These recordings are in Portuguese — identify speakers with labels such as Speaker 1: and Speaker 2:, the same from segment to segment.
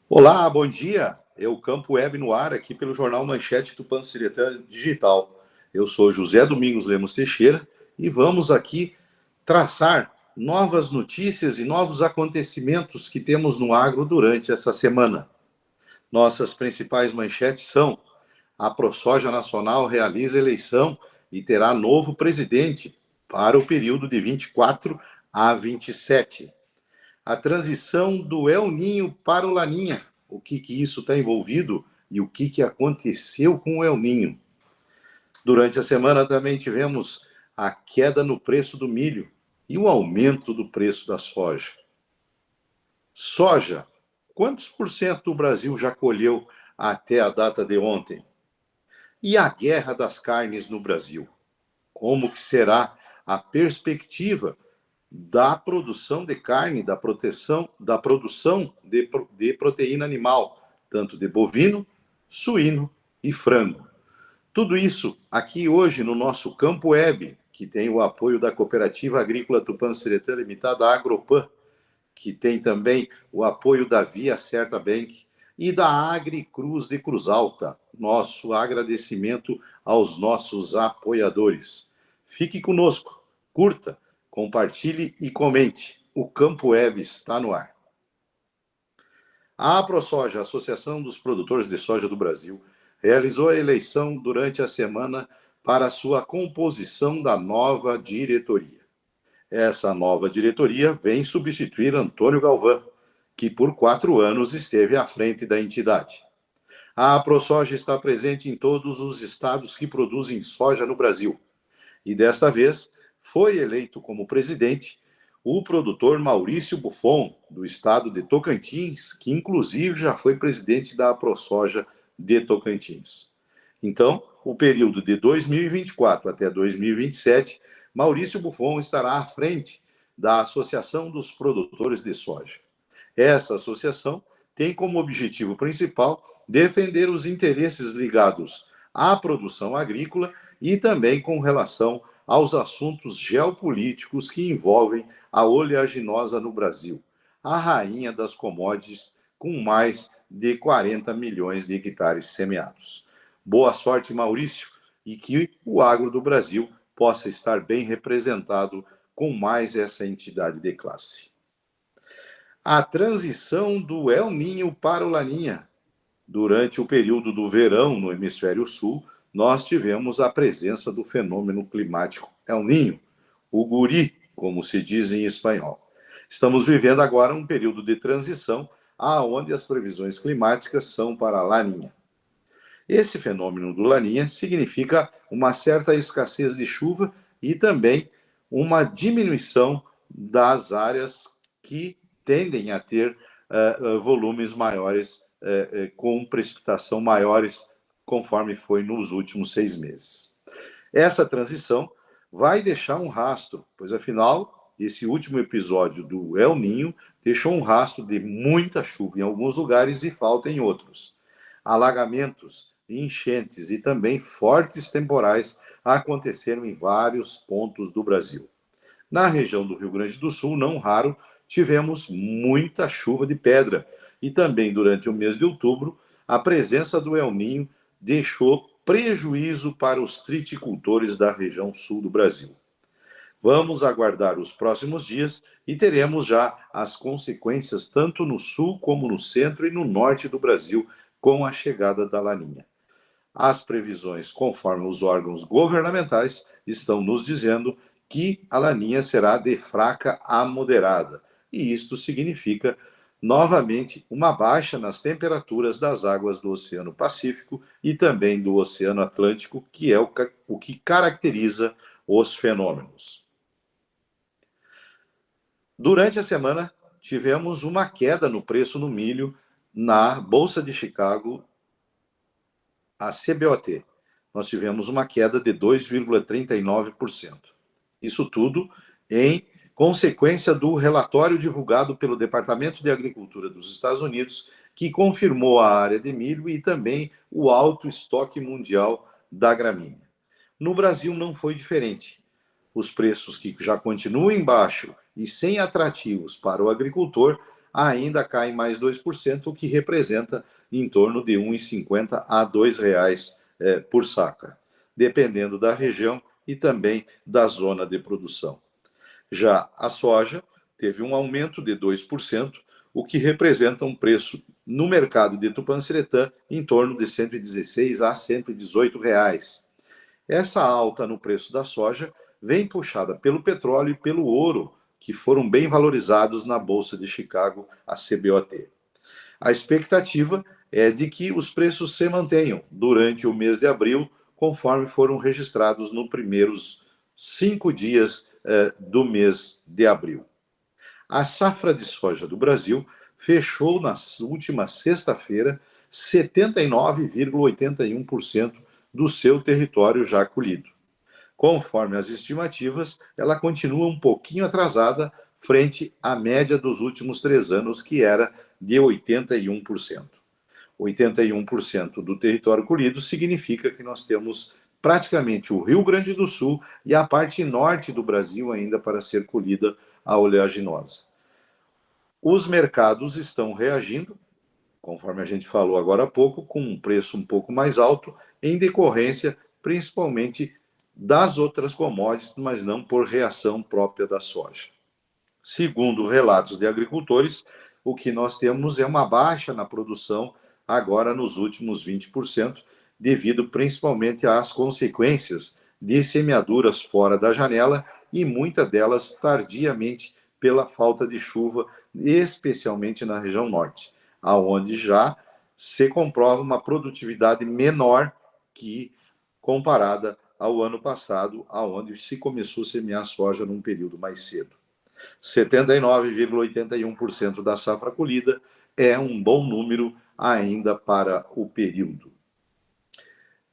Speaker 1: Olá, bom dia. É o Campo Web no ar, aqui pelo jornal Manchete Tupanciretã Digital. Eu sou José Domingos Lemos Teixeira e vamos aqui traçar novas notícias e novos acontecimentos que temos no agro durante essa semana. Nossas principais manchetes são: a ProSoja Nacional realiza eleição e terá novo presidente para o período de 24 a 27. A transição do El Ninho para o Laninha, o que isso está envolvido e o que aconteceu com o El Ninho. Durante a semana também tivemos a queda no preço do milho e o aumento do preço da soja. Soja, quantos por cento o Brasil já colheu até a data de ontem? E a guerra das carnes no Brasil? Como que será a perspectiva da produção de carne, da produção de proteína animal, tanto de bovino, suíno e frango? Tudo isso aqui hoje no nosso Campo Web, que tem o apoio da Cooperativa Agrícola Tupanciretã Limitada, a Agropan, que tem também o apoio da Via Certa Bank e da Agricruz de Cruz Alta. Nosso agradecimento aos nossos apoiadores. Fique conosco, curta, compartilhe e comente. O Campo Web está no ar. A AproSoja, Associação dos Produtores de Soja do Brasil, realizou a eleição durante a semana para sua composição da nova diretoria. Essa nova diretoria vem substituir Antônio Galvão, que por 4 anos esteve à frente da entidade. A ProSoja está presente em todos os estados que produzem soja no Brasil. E desta vez foi eleito como presidente o produtor Maurício Buffon, do estado de Tocantins, que inclusive já foi presidente da ProSoja de Tocantins. Então, o período de 2024 até 2027, Maurício Buffon estará à frente da Associação dos Produtores de Soja. Essa associação tem como objetivo principal defender os interesses ligados à produção agrícola e também com relação aos assuntos geopolíticos que envolvem a oleaginosa no Brasil, a rainha das commodities, com mais de 40 milhões de hectares semeados. Boa sorte, Maurício, e que o agro do Brasil possa estar bem representado com mais essa entidade de classe. A transição do El Ninho para o Laninha. Durante o período do verão no hemisfério sul, nós tivemos a presença do fenômeno climático El Ninho, o guri, como se diz em espanhol. Estamos vivendo agora um período de transição, aonde as previsões climáticas são para a Laninha. Esse fenômeno do Laninha significa uma certa escassez de chuva e também uma diminuição das áreas que tendem a ter volumes maiores, com precipitação maiores, conforme foi nos últimos 6 meses. Essa transição vai deixar um rastro, pois afinal, esse último episódio do El Ninho deixou um rastro de muita chuva em alguns lugares e falta em outros. Alagamentos, enchentes e também fortes temporais aconteceram em vários pontos do Brasil. Na região do Rio Grande do Sul, não raro, tivemos muita chuva de pedra e também durante o mês de outubro, a presença do El Ninho deixou prejuízo para os triticultores da região sul do Brasil. Vamos aguardar os próximos dias e teremos já as consequências tanto no sul como no centro e no norte do Brasil com a chegada da Laninha. As previsões, conforme os órgãos governamentais, estão nos dizendo que a Laninha será de fraca a moderada. E isto significa, novamente, uma baixa nas temperaturas das águas do Oceano Pacífico e também do Oceano Atlântico, que é o que caracteriza os fenômenos. Durante a semana, tivemos uma queda no preço do milho na Bolsa de Chicago, a CBOT. Nós tivemos uma queda de 2,39%. Isso tudo em consequência do relatório divulgado pelo Departamento de Agricultura dos Estados Unidos, que confirmou a área de milho e também o alto estoque mundial da gramínea. No Brasil não foi diferente. Os preços que já continuam embaixo e sem atrativos para o agricultor ainda cai mais 2%, o que representa em torno de R$ 1,50 a R$ 2,00 por saca, dependendo da região e também da zona de produção. Já a soja teve um aumento de 2%, o que representa um preço no mercado de Tupanciretã em torno de R$ 116 a R$ 118. Essa alta no preço da soja vem puxada pelo petróleo e pelo ouro, que foram bem valorizados na Bolsa de Chicago, a CBOT. A expectativa é de que os preços se mantenham durante o mês de abril, conforme foram registrados nos primeiros 5 dias do mês de abril. A safra de soja do Brasil fechou na última sexta-feira 79,81% do seu território já colhido. Conforme as estimativas, ela continua um pouquinho atrasada frente à média dos últimos 3 anos, que era de 81%. 81% do território colhido significa que nós temos praticamente o Rio Grande do Sul e a parte norte do Brasil ainda para ser colhida a oleaginosa. Os mercados estão reagindo, conforme a gente falou agora há pouco, com um preço um pouco mais alto, em decorrência principalmente das outras commodities, mas não por reação própria da soja. Segundo relatos de agricultores, o que nós temos é uma baixa na produção agora nos últimos 20%, devido principalmente às consequências de semeaduras fora da janela e muitas delas tardiamente pela falta de chuva, especialmente na região norte, aonde já se comprova uma produtividade menor que comparada ao ano passado, aonde se começou a semear soja num período mais cedo. 79,81% da safra colhida é um bom número ainda para o período.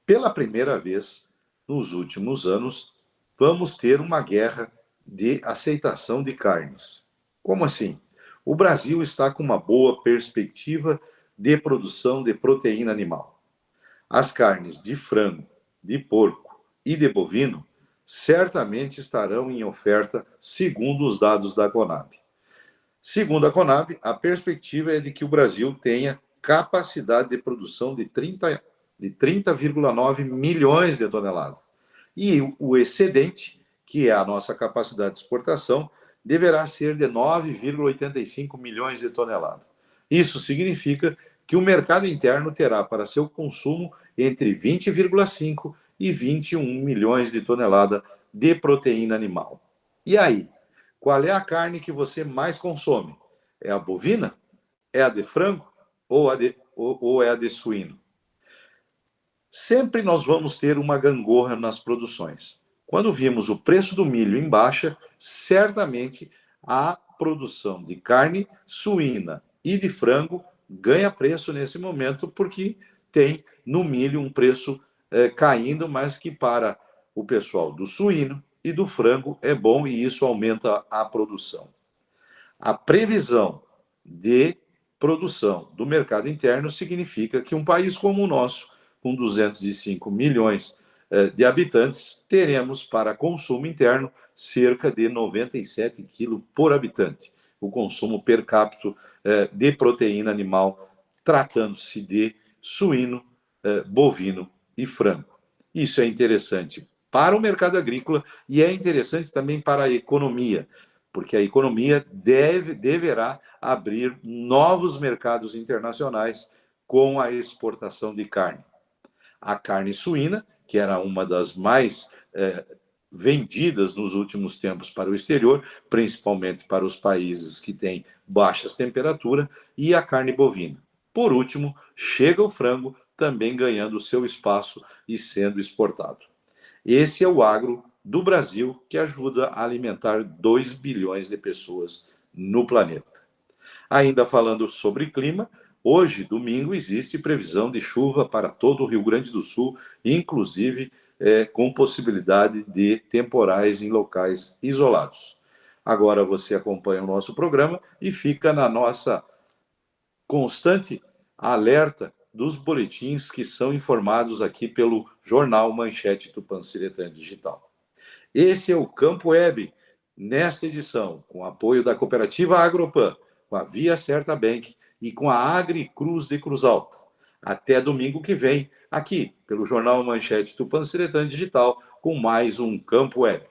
Speaker 1: Pela primeira vez nos últimos anos, vamos ter uma guerra de aceitação de carnes. Como assim? O Brasil está com uma boa perspectiva de produção de proteína animal. As carnes de frango, de porco e de bovino certamente estarão em oferta, segundo os dados da Conab. Segundo a Conab, a perspectiva é de que o Brasil tenha capacidade de produção de 30,9 milhões de toneladas. E o excedente, que é a nossa capacidade de exportação, deverá ser de 9,85 milhões de toneladas. Isso significa que o mercado interno terá para seu consumo entre 20,5 e 21 milhões de toneladas de proteína animal. E aí, qual é a carne que você mais consome? É a bovina? É a de frango? Ou é a de suíno? Sempre nós vamos ter uma gangorra nas produções. Quando vimos o preço do milho em baixa, certamente a produção de carne suína e de frango ganha preço nesse momento, porque tem no milho um preço caindo, mas que para o pessoal do suíno e do frango é bom e isso aumenta a produção. A previsão de produção do mercado interno significa que um país como o nosso, com 205 milhões de habitantes, teremos para consumo interno cerca de 97 quilos por habitante, o consumo per capita de proteína animal, tratando-se de suíno, bovino e frango. Isso é interessante para o mercado agrícola e é interessante também para a economia, porque a economia deverá abrir novos mercados internacionais com a exportação de carne. A carne suína, que era uma das mais vendidas nos últimos tempos para o exterior, principalmente para os países que têm baixas temperaturas, e a carne bovina. Por último, chega o frango, também ganhando seu espaço e sendo exportado. Esse é o agro do Brasil, que ajuda a alimentar 2 bilhões de pessoas no planeta. Ainda falando sobre clima, hoje, domingo, existe previsão de chuva para todo o Rio Grande do Sul, inclusive com possibilidade de temporais em locais isolados. Agora você acompanha o nosso programa e fica na nossa constante alerta dos boletins que são informados aqui pelo jornal Manchete Tupanciretã Digital. Esse é o Campo Web, nesta edição, com apoio da Cooperativa Agropan, com a Via Certa Bank e com a Agricruz de Cruz Alta. Até domingo que vem, aqui, pelo Jornal Manchete Tupanciretã Digital, com mais um Campo Web.